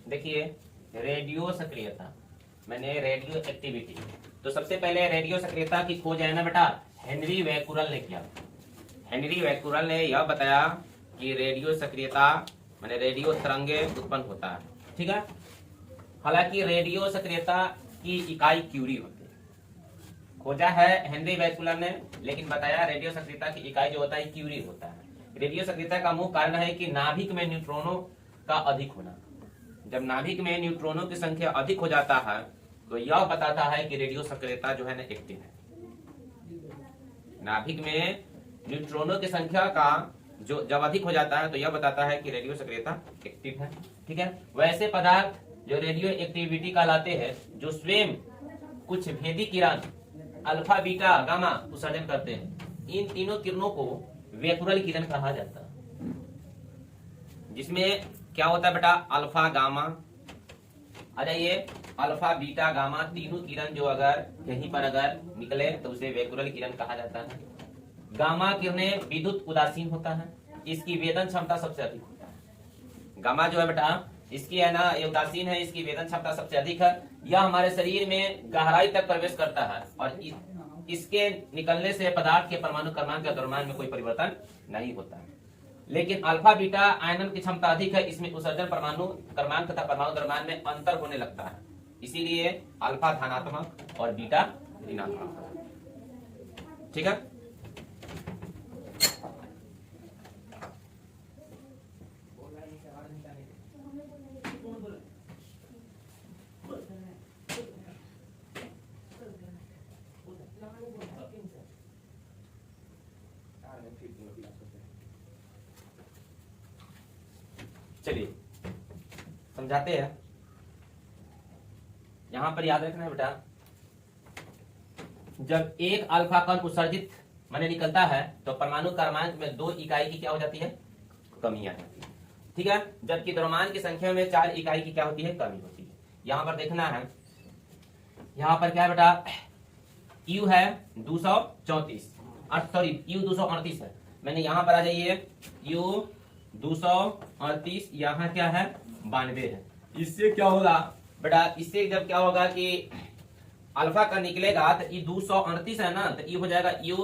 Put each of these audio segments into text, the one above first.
देखिए रेडियो सक्रियता मैंने रेडियो एक्टिविटी, तो सबसे पहले रेडियो सक्रियता की खोज है ना बेटा हेनरी बैकुरल ने किया। हेनरी बैकुरल ने यह बताया कि रेडियो सक्रियता माने रेडियो तरंगे उत्पन्न होता है। ठीक है, हालांकि रेडियो सक्रियता की इकाई क्यूरी होती है। खोजा है हेनरी बैकुलर ने, लेकिन बताया रेडियो सक्रियता की इकाई जो होता है क्यूरी होता है। रेडियो सक्रियता का मुख्य कारण है कि नाभिक में न्यूट्रॉनों का अधिक होना। जब नाभिक में न्यूट्रॉनों की संख्या अधिक हो जाता है तो यह बताता है कि रेडियो सक्रियता जो है ना एक्टिव है। नाभिक में न्यूट्रॉनों की संख्या का जो जब अधिक हो जाता है तो यह बताता है कि रेडियो सक्रियता एक्टिव है। ठीक है, वैसे पदार्थ जो रेडियो एक्टिविटी कहलाते हैं जो स्वयं कुछ भेदी किरण अल्फा बीटा गामा उत्सर्जन करते हैं, इन तीनों किरणों को बैकुरल किरण कहा जाता है। जिसमें क्या होता है बेटा अल्फा गामा, आ जाइए अल्फा बीटा गामा तीनों किरण जो अगर कहीं पर अगर निकले तो उसे बैकुरल किरण कहा जाता है। गामा किरणें विद्युत उदासीन होता है, इसकी वेदन क्षमता सबसे अधिक होता है। गामा जो है बेटा इसकी है ना ये उदासीन है, इसकी वेदन क्षमता सबसे अधिक है। यह हमारे शरीर में गहराई तक प्रवेश करता है और इसके निकलने से पदार्थ के परमाणु क्रमांक के द्रव्यमान में कोई परिवर्तन नहीं होता है। लेकिन अल्फा बीटा आयनन की क्षमता अधिक है, इसमें उत्सर्जन परमाणु क्रमांक तथा परमाणु द्रव्यमान में अंतर होने लगता है। इसीलिए अल्फा धनात्मक और बीटा ऋणात्मक। ठीक है, चलिए समझाते हैं। यहां पर याद रखना है बेटा जब एक अल्फा कण उत्सर्जित माने निकलता है तो परमाणु क्रमांक में 2 इकाई की क्या हो जाती है कमी आ जाती है। ठीक है, जबकि द्रव्यमान की संख्या में 4 इकाई की क्या होती है कमी होती है। यहां पर देखना है, यहां पर क्या है बेटा यू है 234 सॉरी यू 238 है। मैंने यहां पर आ जाइए यू 238 यहाँ क्या है 92 है। इससे क्या होगा बेटा, इससे जब क्या होगा कि अल्फा का निकलेगा तो ये 238 है ना, तो ये हो जाएगा यू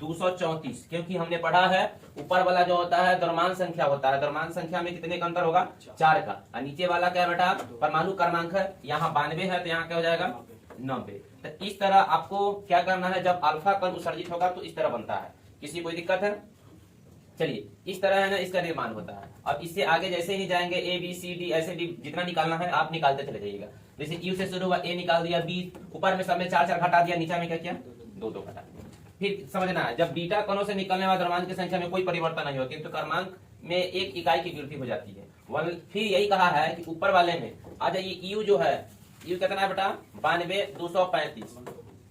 234, क्योंकि हमने पढ़ा है ऊपर वाला जो होता है द्रव्यमान संख्या होता है, द्रव्यमान संख्या में कितने का अंतर होगा 4 का, और नीचे वाला क्या है बेटा परमाणु क्रमांक है, यहाँ 92 है तो यहाँ क्या हो जाएगा 90। तो इस तरह आपको क्या करना है, जब अल्फा कण उत्सर्जित होगा तो इस तरह बनता है। किसी कोई दिक्कत है? चलिए इस तरह है ना इसका निर्माण होता है। अब इससे आगे जैसे ही जाएंगे ए बी सी डी ऐसे डी जितना निकालना है आप निकालते चले जाइएगा। जैसे यू से शुरू हुआ ए निकाल दिया, बी ऊपर में सब में 4 4 घटा दिया, नीचे में क्या किया 2 2 घटा दिया। फिर समझना है जब बीटा कणों से निकलने वाले द्रव्यमान की संख्या में कोई परिवर्तन नहीं होती तो क्रमांक में 1 इकाई की वृद्धि हो जाती है। फिर यही कहा है कि ऊपर वाले में आ जाइए यू जो है यू कितना है बेटा 92 235,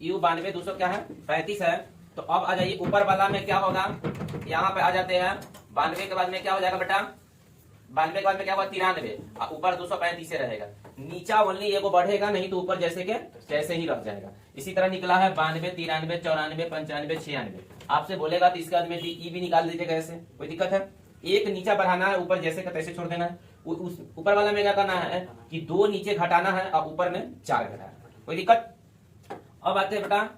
यू 92 200 क्या है 35 है। तो अब आ जाइए ऊपर वाला में क्या होगा, यहाँ पे आ जाते हैं 92 के बाद में क्या हो जाएगा बेटा 92 के बाद में क्या होगा 93 और ऊपर 235 से रहेगा। नीचा ओनली एगो बढ़ेगा नहीं तो ऊपर जैसे के जैसे ही रह जाएगा। इसी तरह निकला है 92 93 94 95 96। आपसे बोलेगा तो इसके बाद में ई भी निकाल दीजिएगा, ऐसे कोई दिक्कत है? एक नीचा बढ़ाना है, ऊपर जैसे का तैसे छोड़ देना है। उस ऊपर वाला में क्या करना है कि 2 नीचे घटाना है और ऊपर में 4 घटाना है, कोई दिक्कत? अब आते हैं बेटा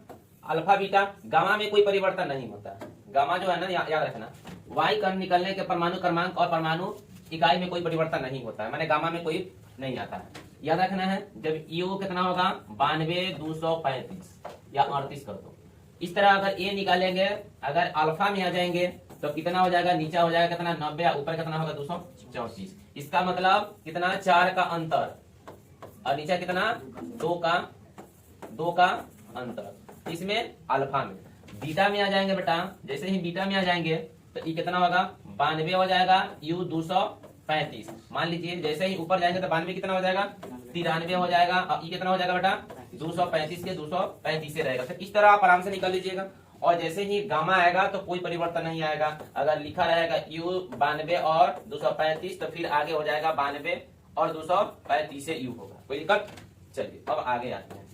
अल्फा बीटा, गामा में कोई परिवर्तन नहीं होता। गामा जो है ना याद रखना वाई कण निकलने के परमाणु क्रमांक और परमाणु इकाई में कोई परिवर्तन नहीं होता है, माने गामा में कोई नहीं आता है। याद रखना है जब यू कितना होगा 92 235 या 38 कर दो। इस तरह अगर ए निकालेंगे अगर अल्फा में आ जाएंगे तो कितना हो जाएगा, नीचा हो जाएगा कितना 90 ऊपर कितना होगा 234। इसका मतलब कितना 4 का अंतर और नीचा कितना 2 का अंतर। इसमें अल्फा में बीटा में आ जाएंगे बेटा, जैसे ही बीटा में आ जाएंगे तो ये कितना होगा 92 हो जाएगा यू 235। मान लीजिए जैसे ही ऊपर जाएंगे तो 92 कितना हो जाएगा 93 हो जाएगा और ये कितना हो जाएगा बेटा 235 के 235 से रहेगा। तो इस तरह आप आराम से निकाल लीजिएगा। और जैसे ही गामा आएगा तो कोई परिवर्तन नहीं आएगा। अगर लिखा रहेगा यू 92 और 235 तो फिर आगे हो जाएगा 92 और 235 से यू होगा, कोई दिक्कत? चलिए अब आगे आते हैं।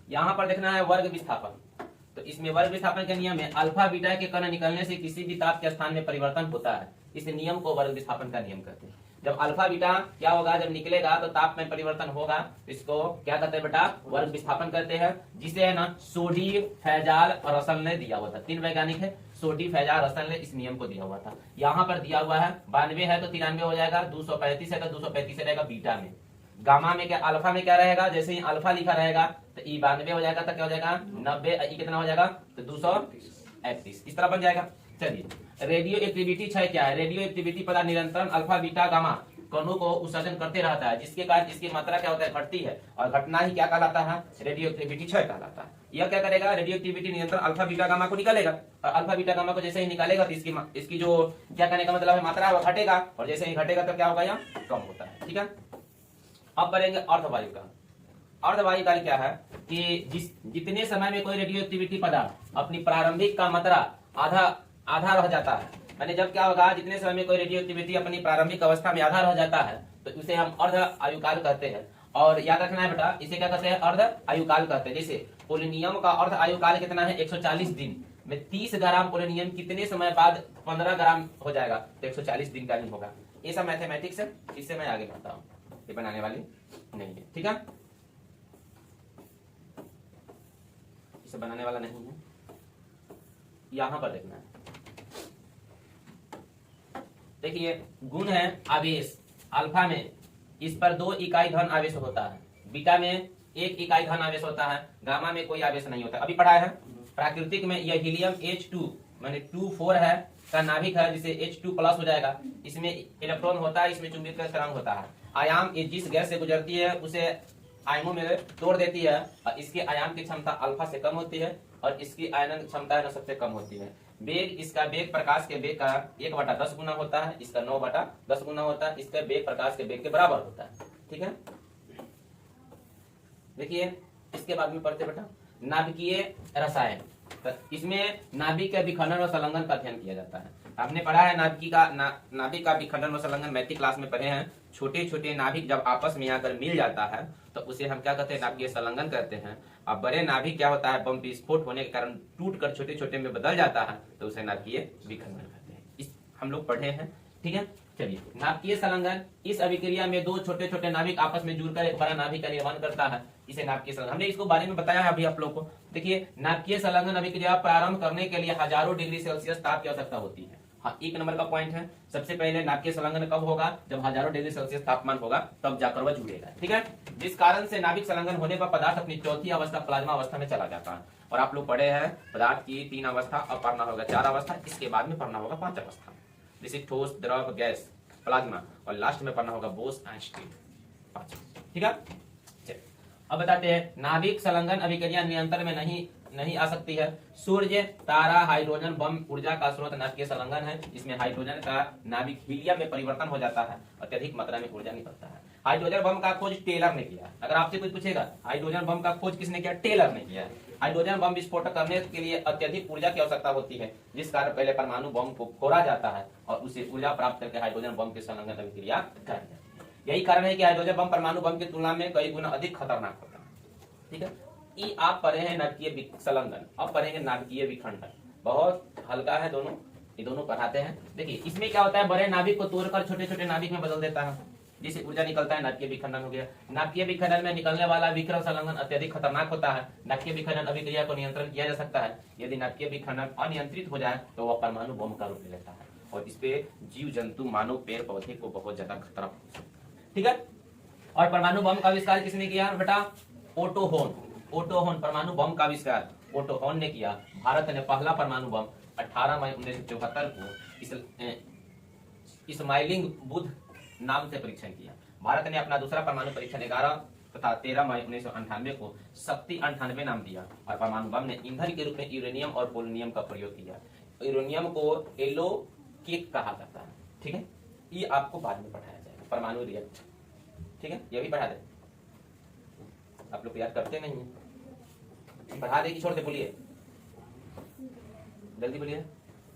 यहाँ पर देखना है वर्ग विस्थापन। तो इसमें वर्ग विस्थापन के नियम में अल्फा बीटा के कण निकलने से किसी भी ताप के स्थान में परिवर्तन होता है। इस नियम को वर्ग विस्थापन का नियम कहते हैं। जब अल्फा बीटा क्या होगा, जब निकलेगा तो ताप में परिवर्तन होगा, इसको क्या कहते हैं बेटा, वर्ग विस्थापन कहते हैं, जिसे है ना सोडी, फैजाल और रसल ने दिया हुआ था। 3 वैज्ञानिक है, सोडी, फैजाल, रसल ने इस नियम को दिया हुआ था। यहाँ पर दिया हुआ है 92 है तो 93 हो जाएगा, 235 है तो 235 रहेगा बीटा में। गामा में क्या, अल्फा में क्या रहेगा, जैसे ही अल्फा लिखा रहेगा तो ई 92 हो जाएगा, तो क्या हो जाएगा 90, ई कितना हो जाएगा तो 231, इस तरह बन जाएगा। चलिए रेडियो एक्टिविटी क्षय क्या है, रेडियो एक्टिविटी पदार्थ निरंतर अल्फा बीटा गामा कणों को उत्सर्जन करते रहता है, जिसके कारण इसकी मात्रा क्या होता है, घटती है, और घटना ही क्या कहलाता है, रेडियो एक्टिविटी क्षय कहलाता है। यह क्या करेगा, रेडियो एक्टिविटी नियंत्रण अल्फा बीटा गामा को निकालेगा, और अल्फा बीटा गामा को जैसे ही निकालेगा तो इसकी जो क्या कहने का मतलब है मात्रा है वो घटेगा, और जैसे ही घटेगा तो क्या होगा, यह कम होता है। ठीक है, अब बढ़ेंगे अर्धवायु का। अर्धवायु काल क्या है कि जितने समय में कोई रेडियो एक्टिविटी पदार्थ अपनी प्रारंभिक का मात्रा आधा रह जाता है, यानी जब क्या होगा, जितने समय में कोई रेडियो एक्टिविटी अपनी प्रारंभिक अवस्था में आधा रह जाता है तो उसे हम अर्ध आयुकाल कहते हैं। और याद रखना है बेटा, इसे क्या कहते हैं, अर्ध आयुकाल कहते हैं। जैसे पोलिनियम का अर्ध आयुकाल कितना है, 140 दिन में 30 ग्राम पोलिनियम कितने समय बाद 15 ग्राम हो जाएगा, तो 140 दिन का ही होगा। ये सब मैथमेटिक्स है, इससे मैं आगे बढ़ता हूँ, ये बनाने वाली नहीं है। ठीक है, इसे बनाने वाला नहीं है, यहां पर देखना है। देखिए गुण है आवेश, अल्फा में इस पर 2 इकाई धन आवेश होता है, बीटा में 1 इकाई धन आवेश होता है, गामा में कोई आवेश नहीं होता। अभी पढ़ा है प्राकृतिक में यह हीलियम H2 माने 24 है का नाभिक है, जिसे H2 प्लस हो जाएगा, इसमें इलेक्ट्रॉन होता है, इसमें चुंबकीय स्थिरांक होता है। आयाम जिस गैस से गुजरती है उसे आयनों में तोड़ देती है, और इसके आयाम की क्षमता अल्फा से कम होती है, और इसकी आयनन क्षमता है ना सबसे कम होती है। वेग, इसका वेग प्रकाश के वेग का 1/10 गुना होता है, इसका 9/10 गुना होता है, इसका वेग प्रकाश के वेग के बराबर होता है। ठीक है, देखिए इसके बाद में पढ़ते बेटा नाभिकीय रसायन, तो इसमें नाभिक के विखंडन और संलग्न का अध्ययन किया जाता है। हमने पढ़ा है नाभिक का विखंडन और संलग्न मैट्रिक क्लास में पढ़े हैं। छोटे छोटे नाभिक जब आपस में आकर मिल जाता है तो उसे हम क्या कहते हैं, नाभिकीय संलग्न कहते हैं। अब बड़े नाभिक क्या होता है, बम विस्फोट होने के कारण टूट कर छोटे छोटे में बदल जाता है, तो उसे नाभिकीय विखंडन कहते हैं। इस हम लोग पढ़े हैं। ठीक है, चलिए नाभिकीय संलग्न, इस अभिक्रिया में 2 छोटे छोटे नाभिक आपस में जुड़कर एक बड़ा नाभिक का निर्माण करता है, इसे नाभिकीय संलग्न, हमने इसको बारे में बताया है अभी आप लोग को। देखिए नाभिकीय संलग्न अभिक्रिया प्रारंभ करने के लिए हजारों डिग्री सेल्सियस ताप की आवश्यकता होती है। हाँ, 1 नंबर का पॉइंट है, सबसे पहले नाभिकीय संलग्न कब होगा, जब हजारों डिग्री सेल्सियस तापमान होगा, तब जाकर वह जुड़ेगा। ठीक है, जिस कारण से नाभिक संलग्न होने पर पदार्थ अपनी चौथी अवस्था प्लाज्मा अवस्था में चला जाता है। और आप लोग पढ़े हैं पदार्थ की 3 अवस्था, अब पढ़ना होगा 4 अवस्था, इसके बाद में पढ़ना होगा 5 अवस्था, जैसे ठोस, द्रव, गैस, प्लाज्मा, और लास्ट में पढ़ना होगा बोस-आइंस्टीन 5। ठीक है, अब बताते हैं नाभिक संलग्न अभिक्रिया नियंत्रण में नहीं आ सकती है। सूर्य, तारा, हाइड्रोजन बम ऊर्जा का स्रोत नाभिकीय संलग्न है, इसमें हाइड्रोजन का नाभिक हीलियम में परिवर्तन हो जाता है, अत्यधिक मात्रा में ऊर्जा निकलता है। हाइड्रोजन बम का खोज टेलर ने किया। अगर आपसे कोई पूछेगा हाइड्रोजन बम का खोज किसने किया, टेलर ने किया। हाइड्रोजन बम विस्फोट करने के लिए अत्यधिक ऊर्जा की आवश्यकता होती है, जिस कारण पहले परमाणु बम को फोड़ा जाता है और उसे ऊर्जा प्राप्त करके हाइड्रोजन बम के संलग्न अभिक्रिया कराई जाती है। यही कारण है कि हाइड्रोजन बम परमाणु बम की तुलना में कई गुना अधिक खतरनाक होता है। ठीक है, ये आप पढ़े हैं नाभिकीय संलग्न, अब पढ़ेंगे नाभिकीय विखंडन। बहुत हल्का है दोनों, ये दोनों पढ़ाते हैं। देखिए इसमें क्या होता है, बड़े नाभिक को तोड़कर छोटे छोटे नाभिक में बदल देता है, जिससे ऊर्जा निकलता है, नाभिकीय विखंडन हो गया। नाभिकीय विखंडन में निकलने वाला विकिरण संलग्न अत्यधिक खतरनाक होता है। नाभिकीय विखंडन अभिक्रिया को नियंत्रण किया जा सकता है। यदि नाभिकीय विखंडन अनियंत्रित हो जाए तो वह परमाणु बम का रूप ले लेता है, और इस पे जीव जंतु, मानव, पेड़ पौधे को बहुत ज्यादा खतरा हो सकता है। ठीक है, और परमाणु बम का आविष्कार किसने किया बेटा, ओटो होन। ओटो होन परमाणु बम का आविष्कार ओटो होन ने किया। भारत ने पहला परमाणु बम 18 मई 1974 को इस्माइलिंग बुध नाम से परीक्षण किया। भारत ने अपना दूसरा परमाणु परीक्षण 11 तथा 13 मई 1998 को शक्ति 98 नाम दिया, और परमाणु बम ने ईंधन के रूप में यूरेनियम और पोलोनियम का प्रयोग किया। यूरेनियम को येलो केक कहा जाता है। ठीक है, ये आपको बाद में पढ़ाया जाएगा, परमाणु रिएक्टर। ठीक है, ये भी पढ़ा दे, आप लोग याद करते नहीं है, पढ़ा दे कि छोड़ दे, बोलिए जल्दी बोलिए।